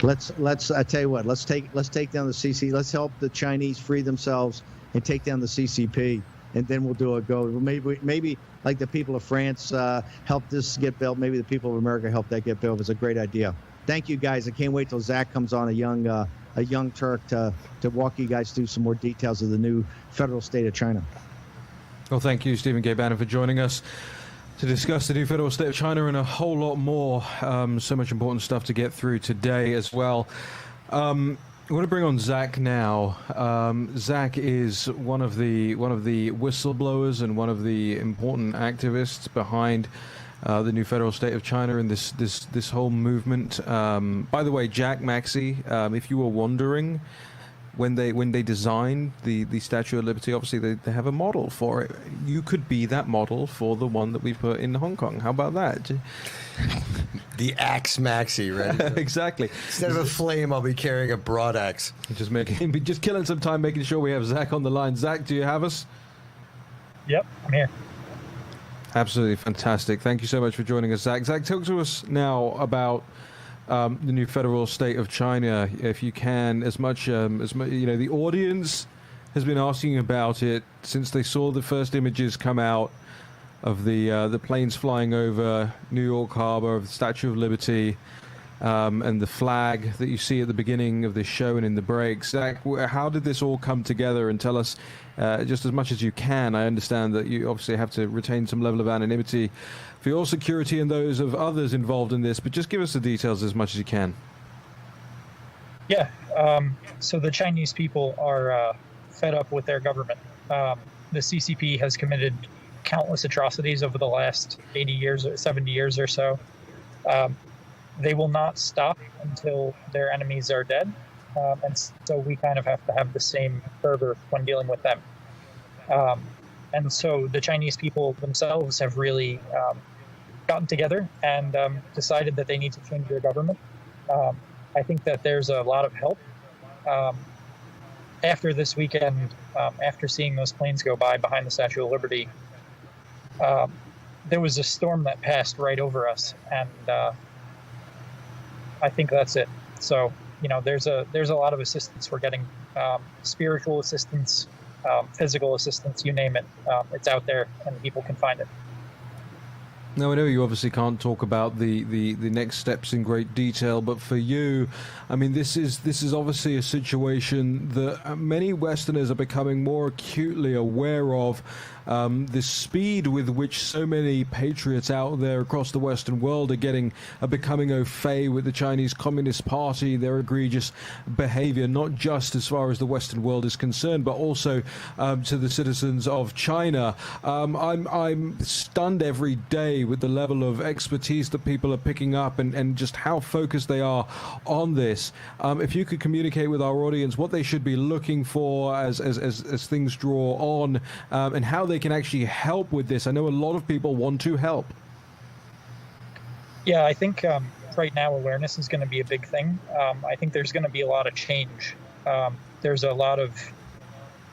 I tell you what, let's take down the CCP. Let's help the Chinese free themselves and take down the CCP, and then we'll do a go. Maybe like the people of France help this get built. Maybe the people of America help that get built. It's a great idea. Thank you, guys. I can't wait till Zach comes on, a young Turk, to walk you guys through some more details of the new federal state of China. Well, thank you, Stephen K. Bannon, for joining us to discuss the new federal state of China and a whole lot more. So much important stuff to get through today as well. I want to bring on Zach now. Zach is one of the whistleblowers and one of the important activists behind the new federal state of China and this whole movement. By the way, Jack Maxey, if you were wondering, when they designed the Statue of Liberty, obviously they have a model for it. You could be that model for the one that we put in Hong Kong. How about that? The axe Maxey, right? Exactly. Instead of a flame, I'll be carrying a broadaxe. Just killing some time, making sure we have Zach on the line. Zach, do you have us? Yep, I'm here. Absolutely fantastic. Thank you so much for joining us, Zach. Zach, talk to us now about the new federal state of China, if you can, as much, the audience has been asking about it since they saw the first images come out of the planes flying over New York Harbor, of the Statue of Liberty, and the flag that you see at the beginning of this show and in the breaks. Zach, how did this all come together? And tell us just as much as you can. I understand that you obviously have to retain some level of anonymity for your security and those of others involved in this, but just give us the details as much as you can. Yeah, so the Chinese people are fed up with their government. The CCP has committed countless atrocities over the last 80 years or 70 years or so. They will not stop until their enemies are dead. And so we kind of have to have the same fervor when dealing with them. And so the Chinese people themselves have really gotten together and decided that they need to change their government. I think that there's a lot of help. After this weekend, after seeing those planes go by behind the Statue of Liberty, there was a storm that passed right over us, and I think that's it. So, there's a lot of assistance we're getting, spiritual assistance, physical assistance, you name it. It's out there, and people can find it. Now, I know you obviously can't talk about the next steps in great detail, but for you, I mean, this is obviously a situation that many Westerners are becoming more acutely aware of. The speed with which so many patriots out there across the Western world are becoming au fait with the Chinese Communist Party, their egregious behavior, not just as far as the Western world is concerned, but also to the citizens of China. I'm stunned every day with the level of expertise that people are picking up and just how focused they are on this. If you could communicate with our audience what they should be looking for as things draw on, and how they can actually help with this. I know a lot of people want to help. Yeah, I think right now awareness is going to be a big thing. I think there's going to be a lot of change. There's a lot of,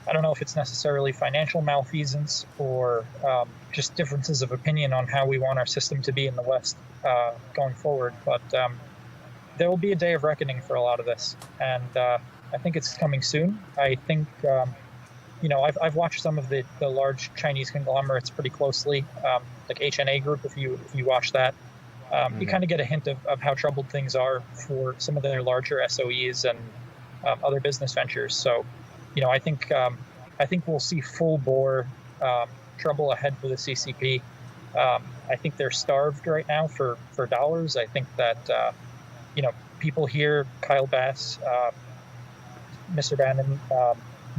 I don't know if it's necessarily financial malfeasance or just differences of opinion on how we want our system to be in the West going forward. But there will be a day of reckoning for a lot of this. And I think it's coming soon. I think I've watched some of the large Chinese conglomerates pretty closely, like HNA Group. If you watch that, you kind of get a hint of how troubled things are for some of their larger SOEs and other business ventures. So, I think we'll see full bore trouble ahead for the CCP. I think they're starved right now for dollars. I think that people here, Kyle Bass, Mr. Bannon,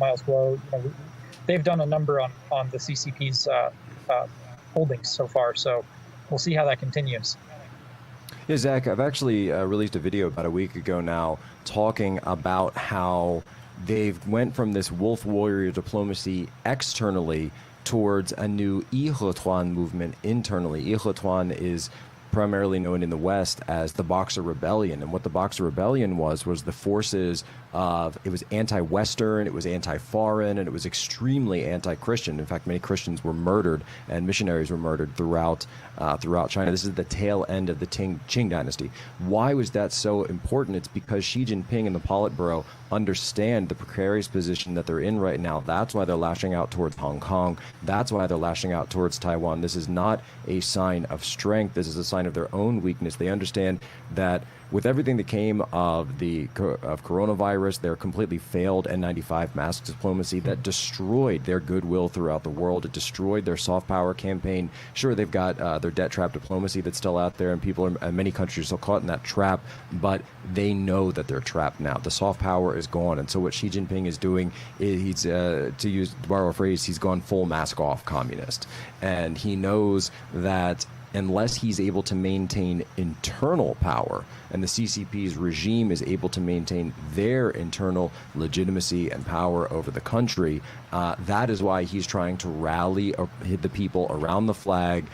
Ms.L, they've done a number on the CCP's holdings so far. So we'll see how that continues. Yeah, Zach, I've actually released a video about a week ago now talking about how they've went from this wolf warrior diplomacy externally towards a new Yihetuan movement internally. Yihetuan is primarily known in the West as the Boxer Rebellion. And what the Boxer Rebellion was the forces of, it was anti-Western, it was anti-foreign, and it was extremely anti-Christian. In fact, many Christians were murdered and missionaries were murdered throughout China. This is the tail end of the Qing dynasty. Why was that so important? It's because Xi Jinping and the Politburo understand the precarious position that they're in right now. That's why they're lashing out towards Hong Kong. That's why they're lashing out towards Taiwan. This is not a sign of strength. This is a sign of their own weakness. They understand that with everything that came of coronavirus, their completely failed N95 mask diplomacy that destroyed their goodwill throughout the world. It destroyed their soft power campaign. Sure, they've got their debt trap diplomacy that's still out there, and many countries are still caught in that trap, but they know that they're trapped now. The soft power is gone, and so what Xi Jinping is doing is he's, to borrow a phrase, he's gone full mask off communist, and he knows that unless he's able to maintain internal power and the CCP's regime is able to maintain their internal legitimacy and power over the country, that is why he's trying to rally the people around the flag,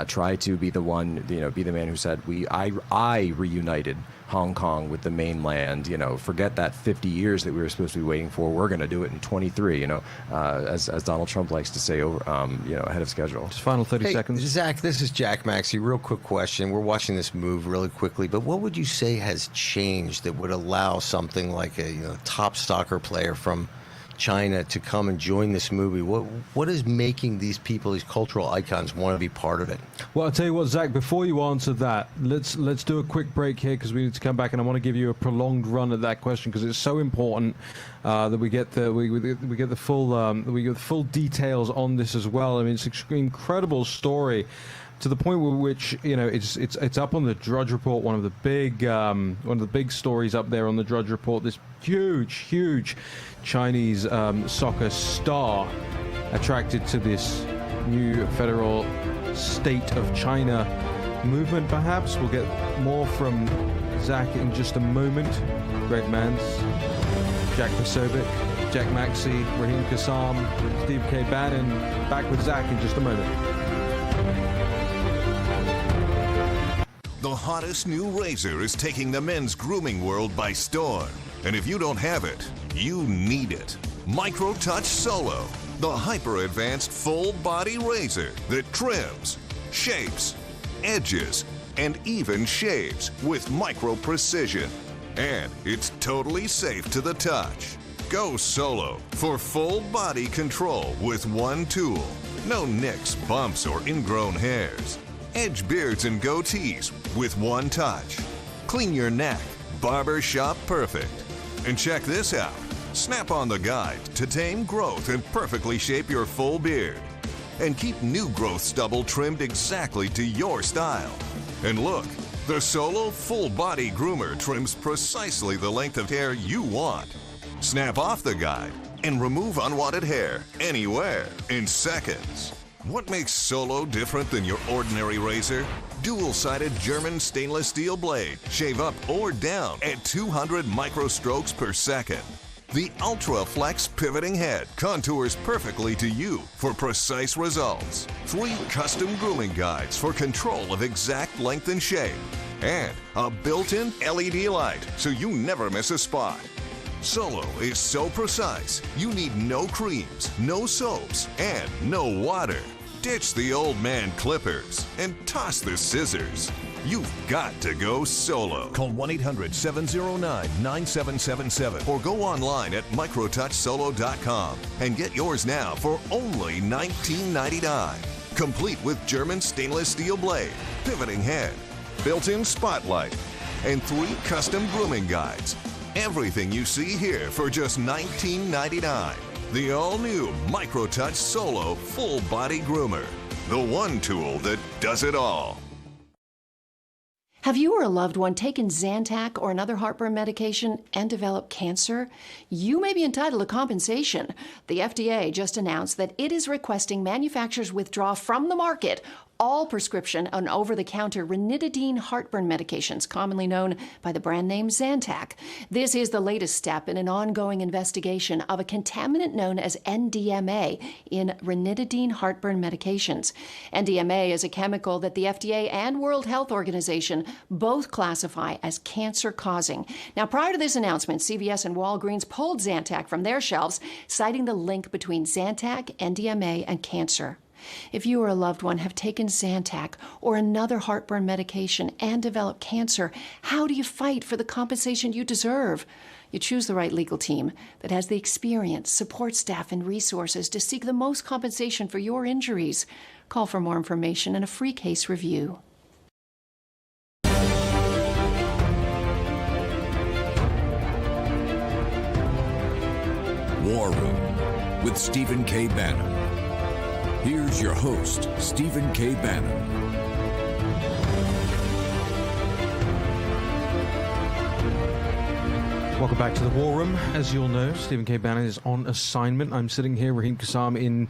try to be the one, be the man who said, I reunited Hong Kong with the mainland, forget that 50 years that we were supposed to be waiting for. We're going to do it in 23, as Donald Trump likes to say, ahead of schedule. Just final 30 seconds. Zach, this is Jack Maxey. Real quick question. We're watching this move really quickly, but what would you say has changed that would allow something like a top soccer player from China to come and join this movie? What is making these people, these cultural icons, want to be part of it? Well, I'll tell you what, Zach, before you answer that, let's do a quick break here because we need to come back, and I want to give you a prolonged run at that question because it's so important that we get the full details on this as well. I mean, it's an incredible story, to the point with which it's up on the Drudge Report, one of the big stories up there on the Drudge Report. This huge Chinese soccer star attracted to this new federal state of China movement. Perhaps we'll get more from Zach in just a moment. Greg Mans, Jack Posobiec, Jack Maxey, Raheem Kassam, Steve K. Bannon. Back with Zach in just a moment. The hottest new razor is taking the men's grooming world by storm. And if you don't have it, you need it. Micro Touch Solo, the hyper-advanced full-body razor that trims, shapes, edges, and even shaves with micro precision. And it's totally safe to the touch. Go solo for full body control with one tool. No nicks, bumps, or ingrown hairs. Edge beards and goatees with one touch. Clean your neck, barber shop perfect. And check this out. Snap on the guide to tame growth and perfectly shape your full beard. And keep new growth stubble trimmed exactly to your style. And look, the Solo Full Body Groomer trims precisely the length of hair you want. Snap off the guide and remove unwanted hair anywhere in seconds. What makes Solo different than your ordinary razor? Dual-sided German stainless steel blade. Shave up or down at 200 microstrokes per second. The Ultra Flex pivoting head contours perfectly to you for precise results. 3 custom grooming guides for control of exact length and shape. And a built-in LED light so you never miss a spot. Solo is so precise, you need no creams, no soaps, and no water. Ditch the old man clippers and toss the scissors. you've got to go solo. Call 1-800-709-9777 or go online at microtouchsolo.com and get yours now for only $19.99. Complete with German stainless steel blade, pivoting head, built-in spotlight, and 3 custom grooming guides. Everything you see here for just $19.99. The all-new MicroTouch Solo Full Body Groomer. The one tool that does it all. Have you or a loved one taken Zantac or another heartburn medication and developed cancer? You may be entitled to compensation. The FDA just announced that it is requesting manufacturers withdraw from the market all prescription and over-the-counter ranitidine heartburn medications, commonly known by the brand name Zantac. This is the latest step in an ongoing investigation of a contaminant known as NDMA in ranitidine heartburn medications. NDMA is a chemical that the FDA and World Health Organization both classify as cancer-causing. Now, prior to this announcement, CVS and Walgreens pulled Zantac from their shelves, citing the link between Zantac, NDMA, and cancer. If you or a loved one have taken Zantac or another heartburn medication and developed cancer, how do you fight for the compensation you deserve? You choose the right legal team that has the experience, support staff, and resources to seek the most compensation for your injuries. Call for more information and a free case review. War Room with Stephen K. Bannon. Here's your host, Stephen K. Bannon. Welcome back to the War Room. As you'll know, Stephen K. Bannon is on assignment. I'm sitting here, Raheem Kassam, in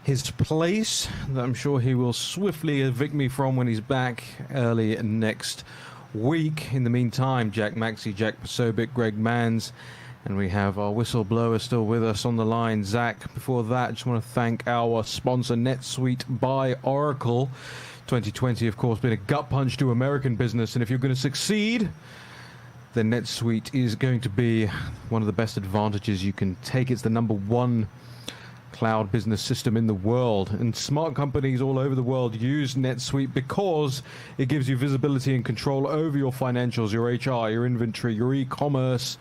his place that I'm sure he will swiftly evict me from when he's back early next week. In the meantime, Jack Maxey, Jack Posobiec, Greg Manns, and we have our whistleblower still with us on the line, Zach. Before that, I just want to thank our sponsor, NetSuite by Oracle. 2020, of course, been a gut punch to American business, and if you're going to succeed, then NetSuite is going to be one of the best advantages you can take. It's the #1 cloud business system in the world, and smart companies all over the world use NetSuite because it gives you visibility and control over your financials, your HR, your inventory, your e-commerce,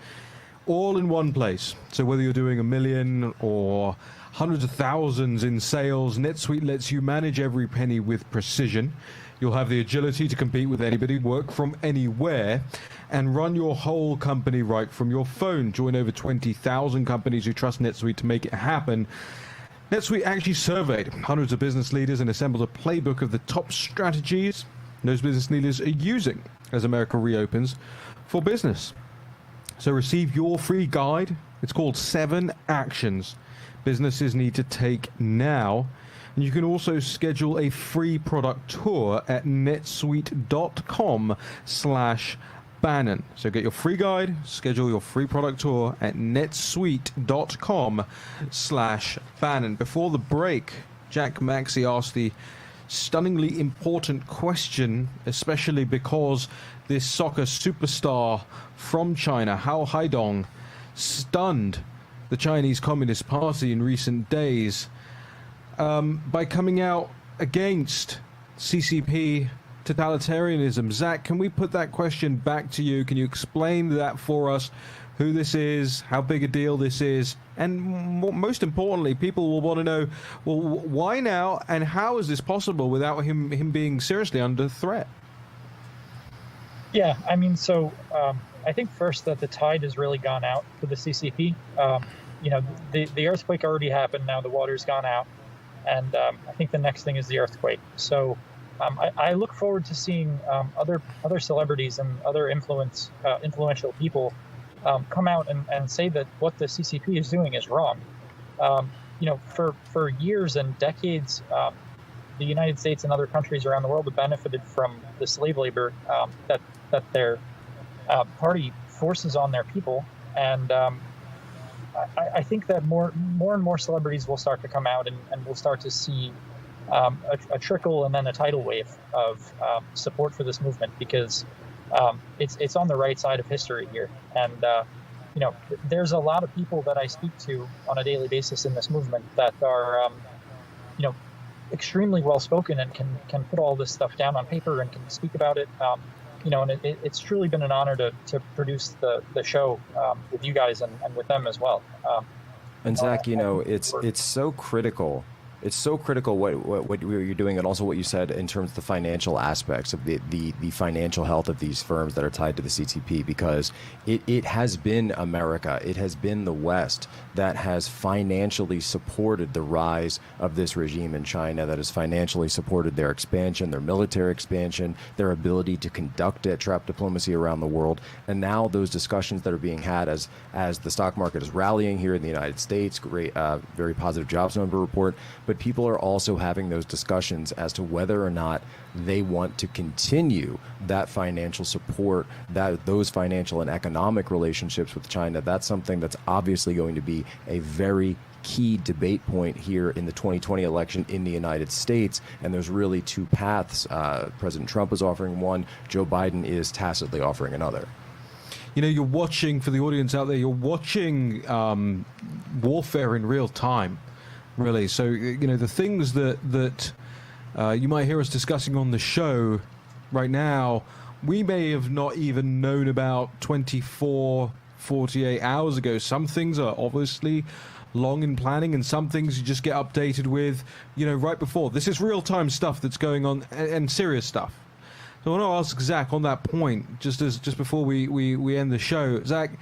all in one place. So whether you're doing $1 million or hundreds of thousands in sales, NetSuite lets you manage every penny with precision. You'll have the agility to compete with anybody, work from anywhere, and run your whole company right from your phone. Join over 20,000 companies who trust NetSuite to make it happen. NetSuite actually surveyed hundreds of business leaders and assembled a playbook of the top strategies those business leaders are using as America reopens for business. So receive your free guide. It's called 7 Actions Businesses Need to Take Now. And you can also schedule a free product tour at netsuite.com/Bannon. So get your free guide, schedule your free product tour at netsuite.com/Bannon. Before the break, Jack Maxey asked the stunningly important question, especially because this soccer superstar from China, Hao Haidong, stunned the Chinese Communist Party in recent days by coming out against CCP totalitarianism. Zach, can we put that question back to you? Can you explain that for us, who this is, how big a deal this is, and most importantly, people will want to know, well, why now, and how is this possible without him being seriously under threat? Yeah, I mean, so I think first that the tide has really gone out for the CCP. The earthquake already happened. Now the water's gone out, and I think the next thing is the earthquake. So I look forward to seeing other celebrities and other influential people come out and say that what the CCP is doing is wrong. For years and decades, the United States and other countries around the world have benefited from the slave labor that their party forces on their people, and I think that more and more celebrities will start to come out, and we'll start to see a trickle and then a tidal wave of support for this movement, because it's on the right side of history here. And there's a lot of people that I speak to on a daily basis in this movement that are extremely well spoken and can put all this stuff down on paper and can speak about it. And it's truly been an honor to produce the show with you guys and with them as well. And Zach, it's so critical. It's so critical what you're doing, and also what you said in terms of the financial aspects of the financial health of these firms that are tied to the CCP, because it has been America, it has been the West that has financially supported the rise of this regime in China, that has financially supported their expansion, their military expansion, their ability to conduct trap diplomacy around the world. And now those discussions that are being had as the stock market is rallying here in the United States, great, very positive jobs number report. But people are also having those discussions as to whether or not they want to continue that financial support, those financial and economic relationships with China. That's something that's obviously going to be a very key debate point here in the 2020 election in the United States. And there's really two paths. President Trump is offering one. Joe Biden is tacitly offering another. You're watching, for the audience out there, you're watching warfare in real time. Really. So, the things that you might hear us discussing on the show right now, we may have not even known about 24, 48 hours ago. Some things are obviously long in planning, and some things you just get updated with, right before. This is real-time stuff that's going on, and serious stuff. So I want to ask Zach on that point, just before we end the show. Zach,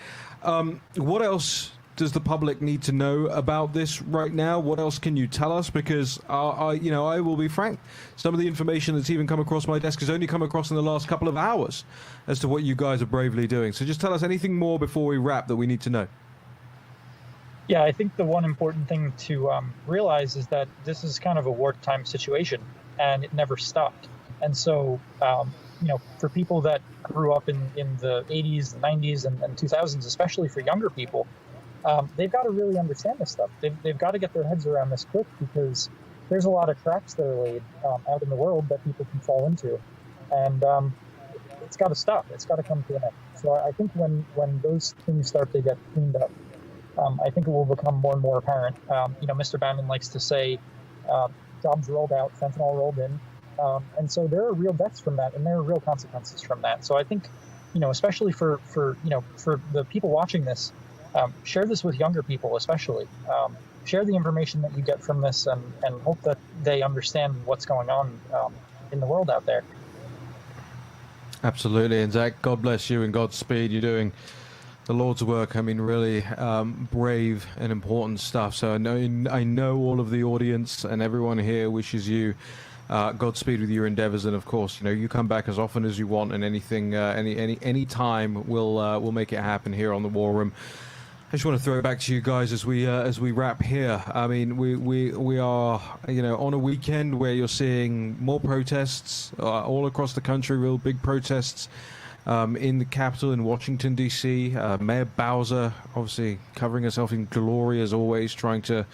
what else does the public need to know about this right now? What else can you tell us? Because I will be frank, some of the information that's even come across my desk has only come across in the last couple of hours as to what you guys are bravely doing. So just tell us anything more before we wrap that we need to know. Yeah, I think the one important thing to realize is that this is kind of a wartime situation, and it never stopped. And so, for people that grew up in the 80s, the 90s, and 2000s, especially for younger people, they've got to really understand this stuff. They've got to get their heads around this quick, because there's a lot of traps that are laid out in the world that people can fall into. And it's got to stop. It's got to come to an end. So I think when those things start to get cleaned up, I think it will become more and more apparent. Mr. Bannon likes to say, jobs rolled out, fentanyl rolled in. And so there are real deaths from that, and there are real consequences from that. So I think, especially for the people watching this, share this with younger people, especially. Share the information that you get from this, and hope that they understand what's going on in the world out there. Absolutely. And Zach, God bless you and Godspeed. You're doing the Lord's work. I mean, really brave and important stuff. So I know all of the audience and everyone here wishes you Godspeed with your endeavors, and of course, you come back as often as you want, and anything, any time, we'll make it happen here on the War Room. I just want to throw it back to you guys as we wrap here. I mean, we are on a weekend where you're seeing more protests all across the country, real big protests in the Capitol in Washington D.C. Mayor Bowser obviously covering herself in glory as always, trying to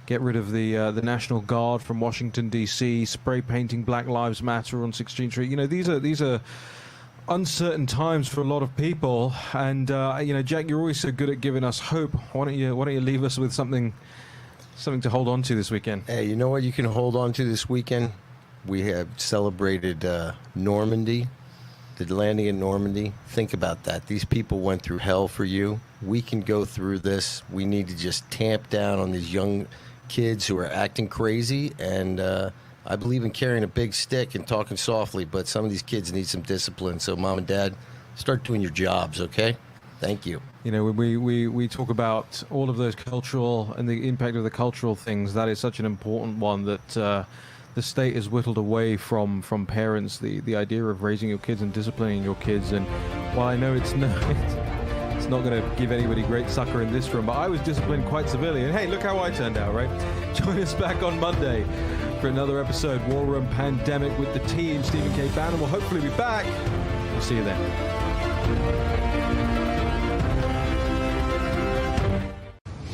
get rid of the National Guard from Washington D.C., spray painting Black Lives Matter on 16th Street. These are uncertain times for a lot of people, and Jack, you're always so good at giving us hope. Why don't you leave us with something to hold on to this weekend? Hey, you know what you can hold on to this weekend? We have celebrated Normandy, the landing in Normandy. Think about that. These people went through hell for you. We can go through this. We need to just tamp down on these young kids who are acting crazy, and I believe in carrying a big stick and talking softly, but some of these kids need some discipline. So mom and dad, start doing your jobs, okay? Thank you. We talk about all of those cultural and the impact of the cultural things. That is such an important one that the state has whittled away from parents, the idea of raising your kids and disciplining your kids. And while I know it's not going to give anybody great succor in this room, but I was disciplined quite severely. And hey, look how I turned out, right? Join us back on Monday for another episode, War Room Pandemic, with the team. Stephen K. Bannon will hopefully be back. We'll see you then.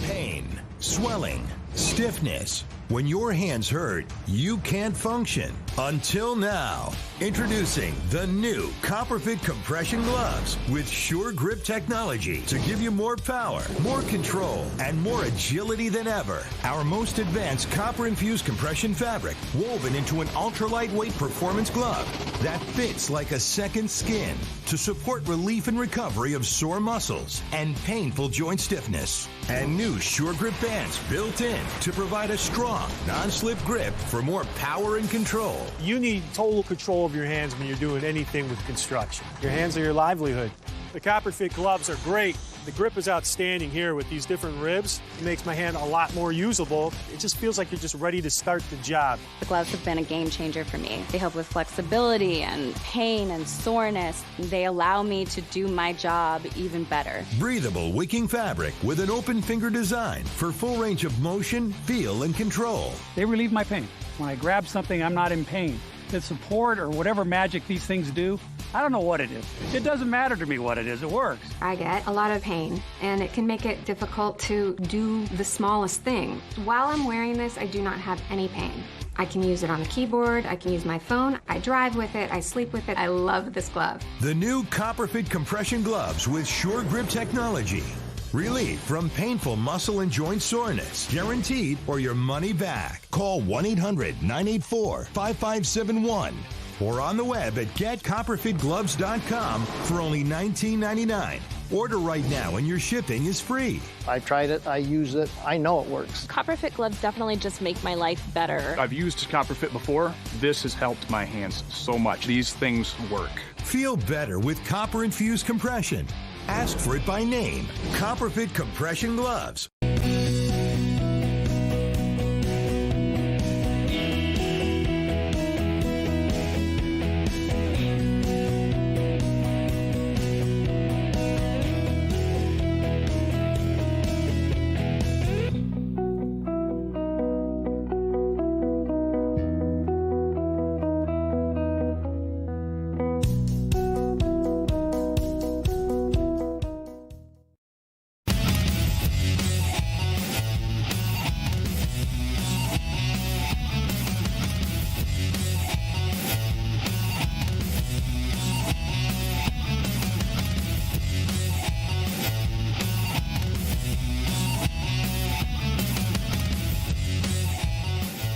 Pain, swelling, Stiffness. When your hands hurt, you can't function. Until now. Introducing the new CopperFit compression gloves with sure grip technology to give you more power, more control, and more agility than ever. Our most advanced copper-infused compression fabric woven into an ultra-lightweight performance glove that fits like a second skin to support relief and recovery of sore muscles and painful joint stiffness. And new Sure Grip bands built in to provide a strong, non-slip grip for more power and control. You need total control of your hands when you're doing anything with construction. Your hands are your livelihood. The CopperFit gloves are great. The grip is outstanding here with these different ribs. It makes my hand a lot more usable. It just feels like you're just ready to start the job. The gloves have been a game changer for me. They help with flexibility and pain and soreness. They allow me to do my job even better. Breathable wicking fabric with an open finger design for full range of motion, feel, and control. They relieve my pain. When I grab something, I'm not in pain. The support or whatever magic these things do, I don't know what it is. It doesn't matter to me what it is. It works. I get a lot of pain, and it can make it difficult to do the smallest thing. While I'm wearing this, I do not have any pain. I can use it on the keyboard. I can use my phone. I drive with it. I sleep with it. I love this glove. The new CopperFit compression gloves with Sure Grip technology. Relief from painful muscle and joint soreness. Guaranteed or your money back. Call 1-800-984-5571 or on the web at getcopperfitgloves.com for only $19.99. Order right now and your shipping is free. I tried it. I use it. I know it works. CopperFit gloves definitely just make my life better. I've used CopperFit before. This has helped my hands so much. These things work. Feel better with copper-infused compression. Ask for it by name. CopperFit compression gloves.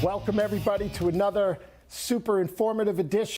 Welcome, everybody, to another super informative edition